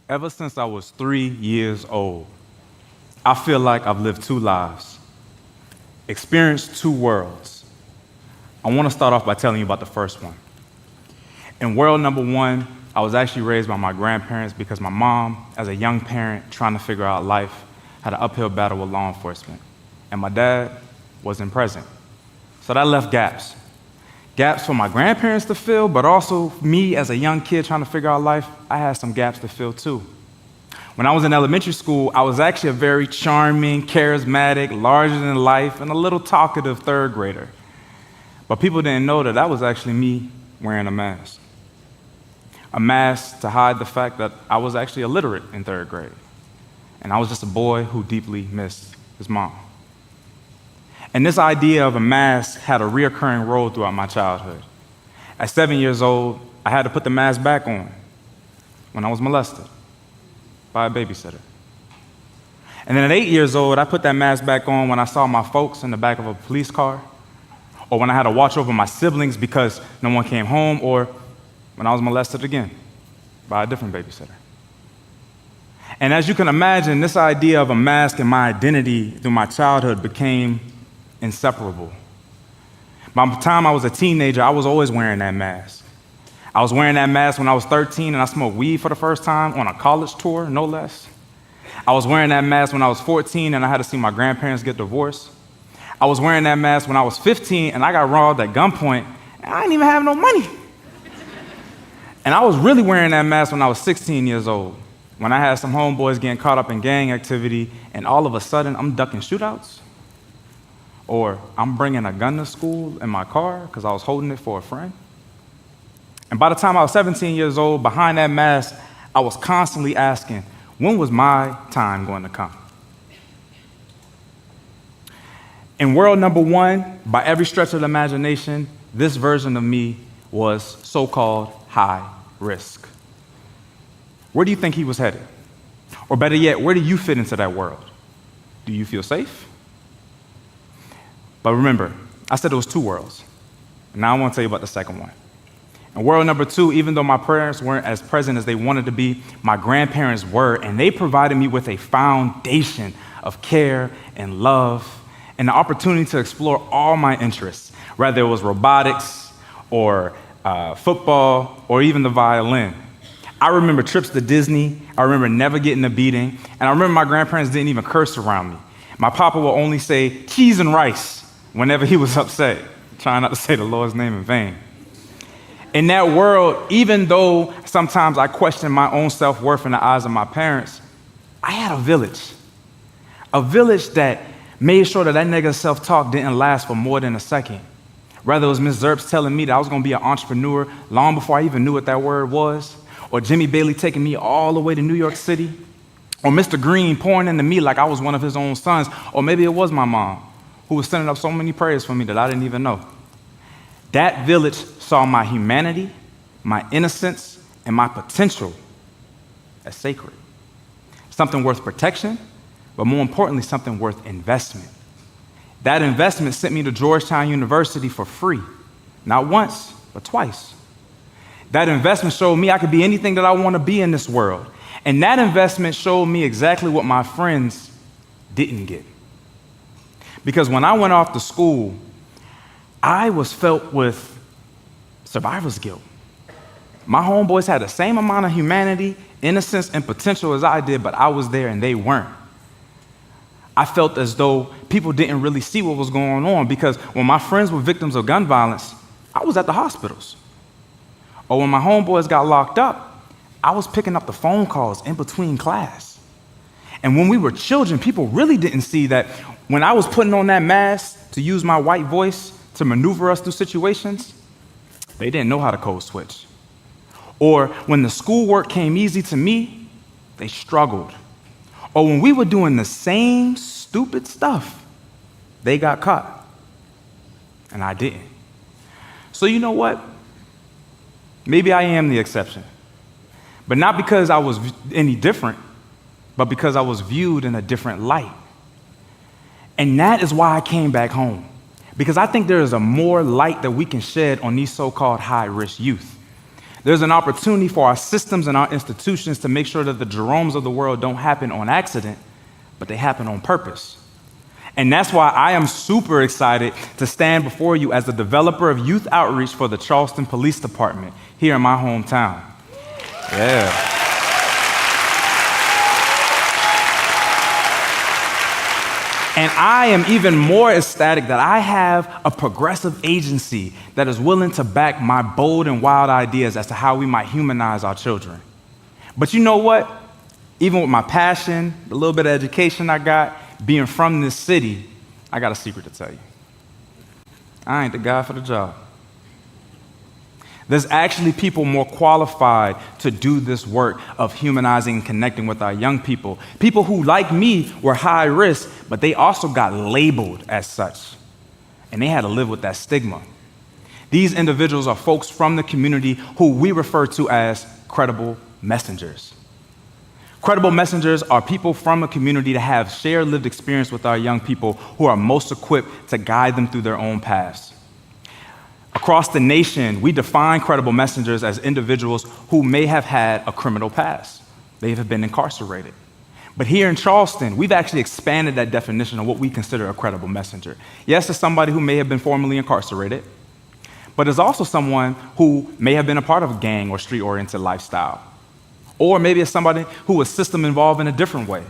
Ever since I was 3 years old, I feel like I've lived two lives, experienced two worlds. I want to start off by telling you about the first one. In world number one, I was actually raised by my grandparents because my mom, as a young parent trying to figure out life, had an uphill battle with law enforcement. And my dad wasn't present. So that left gaps. Gaps for my grandparents to fill, but also me as a young kid trying to figure out life, I had some gaps to fill too. When I was in elementary school, I was actually a very charming, charismatic, larger than life, and a little talkative third grader. But people didn't know that was actually me wearing a mask. A mask to hide the fact that I was actually illiterate in third grade. And I was just a boy who deeply missed his mom. And this idea of a mask had a reoccurring role throughout my childhood. At 7 years old, I had to put the mask back on when I was molested by a babysitter. And then at 8 years old, I put that mask back on when I saw my folks in the back of a police car, or when I had to watch over my siblings because no one came home, or when I was molested again by a different babysitter. And as you can imagine, this idea of a mask and my identity through my childhood became inseparable. By the time I was a teenager, I was always wearing that mask. I was wearing that mask when I was 13 and I smoked weed for the first time on a college tour, no less. I was wearing that mask when I was 14 and I had to see my grandparents get divorced. I was wearing that mask when I was 15 and I got robbed at gunpoint and I didn't even have no money. And I was really wearing that mask when I was 16 years old, when I had some homeboys getting caught up in gang activity and all of a sudden I'm ducking shootouts. Or I'm bringing a gun to school in my car because I was holding it for a friend. And by the time I was 17 years old, behind that mask, I was constantly asking, when was my time going to come? In world number one, by every stretch of the imagination, this version of me was so-called high risk. Where do you think he was headed? Or better yet, where do you fit into that world? Do you feel safe? But remember, I said it was two worlds. And now I want to tell you about the second one. In world number two, even though my parents weren't as present as they wanted to be, my grandparents were, and they provided me with a foundation of care and love and the opportunity to explore all my interests, whether it was robotics or football or even the violin. I remember trips to Disney. I remember never getting a beating. And I remember my grandparents didn't even curse around me. My papa would only say cheese and rice whenever he was upset, trying not to say the Lord's name in vain. In that world, even though sometimes I questioned my own self-worth in the eyes of my parents, I had a village that made sure that nigga's self-talk didn't last for more than a second. Whether it was Ms. Zerps telling me that I was gonna be an entrepreneur long before I even knew what that word was, or Jimmy Bailey taking me all the way to New York City, or Mr. Green pouring into me like I was one of his own sons, or maybe it was my mom who was sending up so many prayers for me that I didn't even know. That village saw my humanity, my innocence, and my potential as sacred. Something worth protection, but more importantly, something worth investment. That investment sent me to Georgetown University for free, not once, but twice. That investment showed me I could be anything that I want to be in this world. And that investment showed me exactly what my friends didn't get. Because when I went off to school, I was felt with survivor's guilt. My homeboys had the same amount of humanity, innocence, and potential as I did, but I was there and they weren't. I felt as though people didn't really see what was going on because when my friends were victims of gun violence, I was at the hospitals. Or when my homeboys got locked up, I was picking up the phone calls in between class. And when we were children, people really didn't see that when I was putting on that mask to use my white voice to maneuver us through situations, they didn't know how to code switch. Or when the schoolwork came easy to me, they struggled. Or when we were doing the same stupid stuff, they got caught. And I didn't. So you know what? Maybe I am the exception. But not because I was any different, but because I was viewed in a different light. And that is why I came back home. Because I think there is a more light that we can shed on these so-called high-risk youth. There's an opportunity for our systems and our institutions to make sure that the Jeromes of the world don't happen on accident, but they happen on purpose. And that's why I am super excited to stand before you as the developer of youth outreach for the Charleston Police Department here in my hometown. Yeah. And I am even more ecstatic that I have a progressive agency that is willing to back my bold and wild ideas as to how we might humanize our children. But you know what? Even with my passion, the little bit of education I got, being from this city, I got a secret to tell you. I ain't the guy for the job. There's actually people more qualified to do this work of humanizing and connecting with our young people. People who, like me, were high risk, but they also got labeled as such. And they had to live with that stigma. These individuals are folks from the community who we refer to as credible messengers. Credible messengers are people from a community that have shared lived experience with our young people who are most equipped to guide them through their own paths. Across the nation, we define credible messengers as individuals who may have had a criminal past. They have been incarcerated. But here in Charleston, we've actually expanded that definition of what we consider a credible messenger. Yes, it's somebody who may have been formerly incarcerated, but it's also someone who may have been a part of a gang or street-oriented lifestyle. Or maybe it's somebody who was system involved in a different way,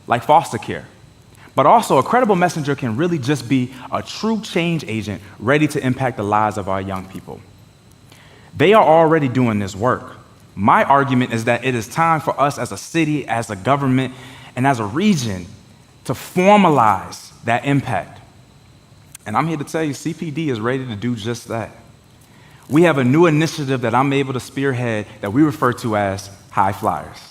like foster care. But also, a credible messenger can really just be a true change agent ready to impact the lives of our young people. They are already doing this work. My argument is that it is time for us as a city, as a government, and as a region to formalize that impact. And I'm here to tell you, CPD is ready to do just that. We have a new initiative that I'm able to spearhead that we refer to as High Flyers.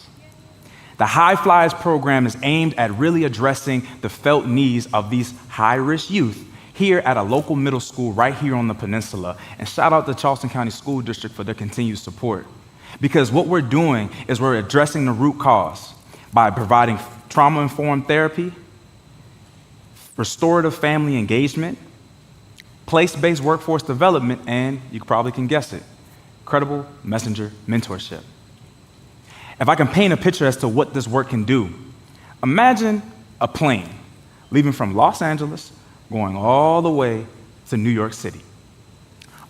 The High Flyers program is aimed at really addressing the felt needs of these high-risk youth here at a local middle school right here on the peninsula. And shout out to Charleston County School District for their continued support. Because what we're doing is we're addressing the root cause by providing trauma-informed therapy, restorative family engagement, place-based workforce development, and you probably can guess it, credible messenger mentorship. If I can paint a picture as to what this work can do, imagine a plane leaving from Los Angeles, going all the way to New York City.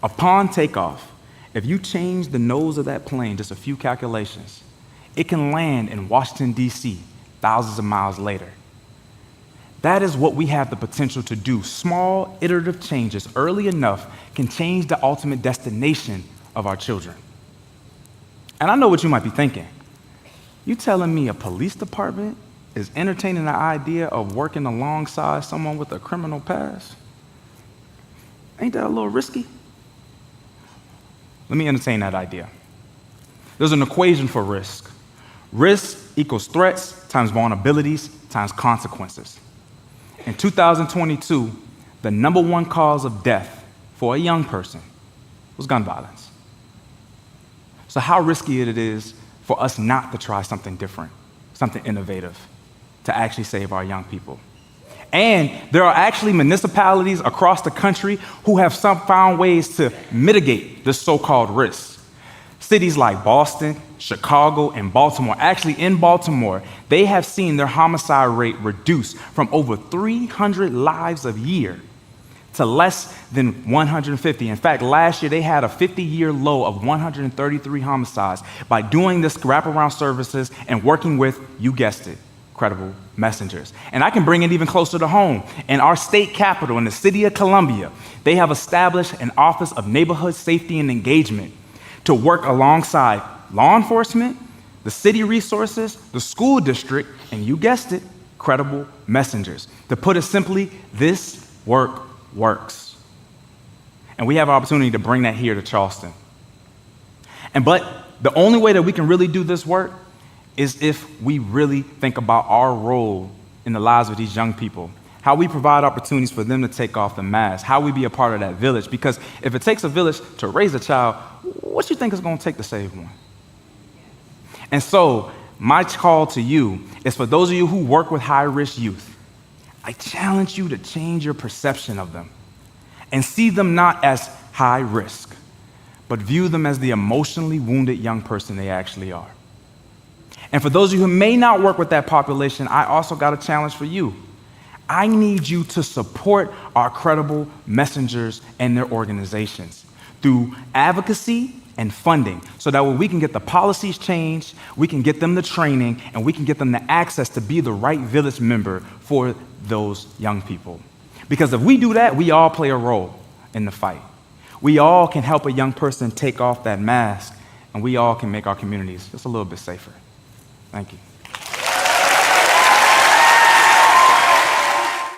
Upon takeoff, if you change the nose of that plane just a few calculations, it can land in Washington, D.C. thousands of miles later. That is what we have the potential to do. Small, iterative changes early enough can change the ultimate destination of our children. And I know what you might be thinking. You telling me a police department is entertaining the idea of working alongside someone with a criminal past? Ain't that a little risky? Let me entertain that idea. There's an equation for risk. Risk equals threats times vulnerabilities times consequences. In 2022, the number one cause of death for a young person was gun violence. So how risky it is for us not to try something different, something innovative, to actually save our young people. And there are actually municipalities across the country who have found ways to mitigate this so-called risk. Cities like Boston, Chicago, and Baltimore, actually in Baltimore, they have seen their homicide rate reduce from over 300 lives a year to less than 150. In fact, last year they had a 50-year low of 133 homicides by doing this wraparound services and working with, you guessed it, credible messengers. And I can bring it even closer to home. In our state capital, in the city of Columbia, they have established an Office of Neighborhood Safety and Engagement to work alongside law enforcement, the city resources, the school district, and you guessed it, credible messengers. To put it simply, this work works. And we have an opportunity to bring that here to Charleston. But the only way that we can really do this work is if we really think about our role in the lives of these young people, how we provide opportunities for them to take off the mask, how we be a part of that village. Because if it takes a village to raise a child, what do you think it's going to take to save one? And so my call to you is for those of you who work with high-risk youth, I challenge you to change your perception of them and see them not as high risk, but view them as the emotionally wounded young person they actually are. And for those of you who may not work with that population, I also got a challenge for you. I need you to support our credible messengers and their organizations through advocacy and funding, so that way we can get the policies changed, we can get them the training, and we can get them the access to be the right village member for those young people. Because if we do that, we all play a role in the fight. We all can help a young person take off that mask, and we all can make our communities just a little bit safer. Thank you.